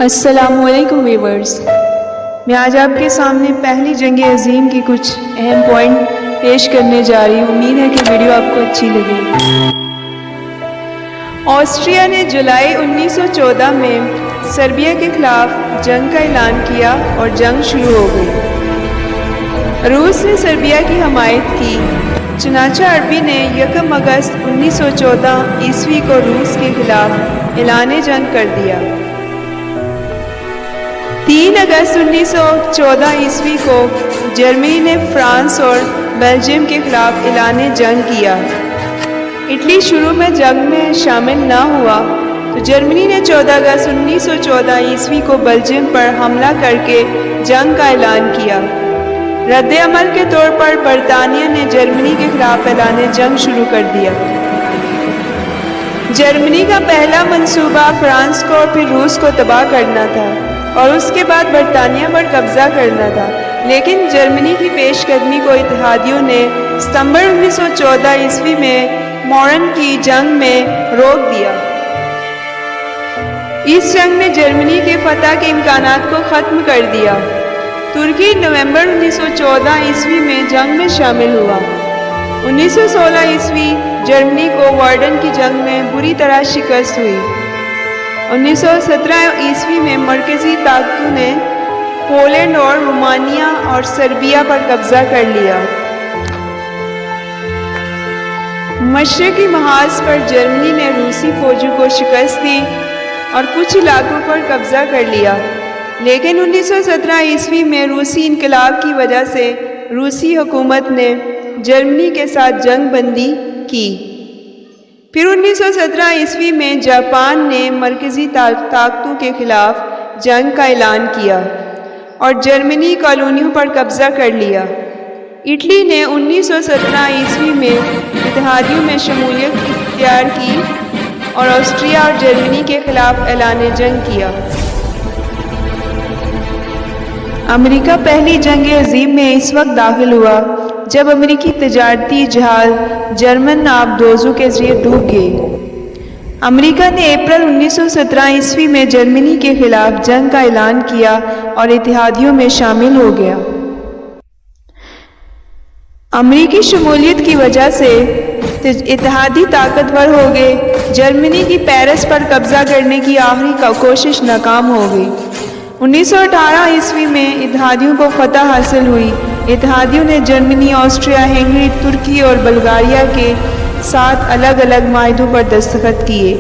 السلام علیکم ویورز، میں آج آپ کے سامنے پہلی جنگ عظیم کی کچھ اہم پوائنٹ پیش کرنے جا رہی ہوں۔ امید ہے کہ ویڈیو آپ کو اچھی لگے۔ آسٹریا نے جولائی 1914 میں سربیا کے خلاف جنگ کا اعلان کیا اور جنگ شروع ہو گئی۔ روس نے سربیا کی حمایت کی، چنانچہ عربی نے 1 اگست 1914 عیسوی کو روس کے خلاف اعلان جنگ کر دیا۔ 3 اگست 1914 عیسوی کو جرمنی نے فرانس اور بیلجیم کے خلاف اعلان جنگ کیا۔ اٹلی شروع میں جنگ میں شامل نہ ہوا تو جرمنی نے 14 اگست 1914 عیسوی کو بیلجیم پر حملہ کر کے جنگ کا اعلان کیا۔ رد عمل کے طور پر برطانیہ نے جرمنی کے خلاف اعلان جنگ شروع کر دیا۔ جرمنی کا پہلا منصوبہ فرانس کو اور پھر روس کو تباہ کرنا تھا اور اس کے بعد برطانیہ پر قبضہ کرنا تھا، لیکن جرمنی کی پیش قدمی کو اتحادیوں نے ستمبر 1914 عیسوی میں مورن کی جنگ میں روک دیا۔ اس جنگ نے جرمنی کے فتح کے امکانات کو ختم کر دیا۔ ترکی نومبر 1914 عیسوی میں جنگ میں شامل ہوا۔ 1916 عیسوی جرمنی کو وارڈن کی جنگ میں بری طرح شکست ہوئی۔ 1917 عیسوی میں مرکزی طاقتوں نے پولینڈ اور رومانیہ اور سربیا پر قبضہ کر لیا۔ مشرقی محاذ پر جرمنی نے روسی فوجوں کو شکست دی اور کچھ علاقوں پر قبضہ کر لیا، لیکن 1917 عیسوی میں روسی انقلاب کی وجہ سے روسی حکومت نے جرمنی کے ساتھ جنگ بندی کی۔ پھر 1917 عیسوی میں جاپان نے مرکزی طاقتوں کے خلاف جنگ کا اعلان کیا اور جرمنی کالونیوں پر قبضہ کر لیا۔ اٹلی نے 1917 عیسوی میں اتحادیوں میں شمولیت اختیار کی اور آسٹریا اور جرمنی کے خلاف اعلان جنگ کیا۔ امریکہ پہلی جنگ عظیم میں اس وقت داخل ہوا جب امریکی تجارتی جہاز جرمن آبدوزوں کے ذریعے ڈوب گئے۔ امریکہ نے اپریل 1917 عیسوی میں جرمنی کے خلاف جنگ کا اعلان کیا اور اتحادیوں میں شامل ہو گیا۔ امریکی شمولیت کی وجہ سے اتحادی طاقتور ہو گئے۔ جرمنی کی پیرس پر قبضہ کرنے کی آخری کوشش ناکام ہو گئی۔ 1918 عیسوی میں اتحادیوں کو فتح حاصل ہوئی۔ اتحادیوں نے جرمنی، آسٹریا، ہنگری، ترکی اور بلغاریہ کے ساتھ الگ الگ معاہدوں پر دستخط کیے۔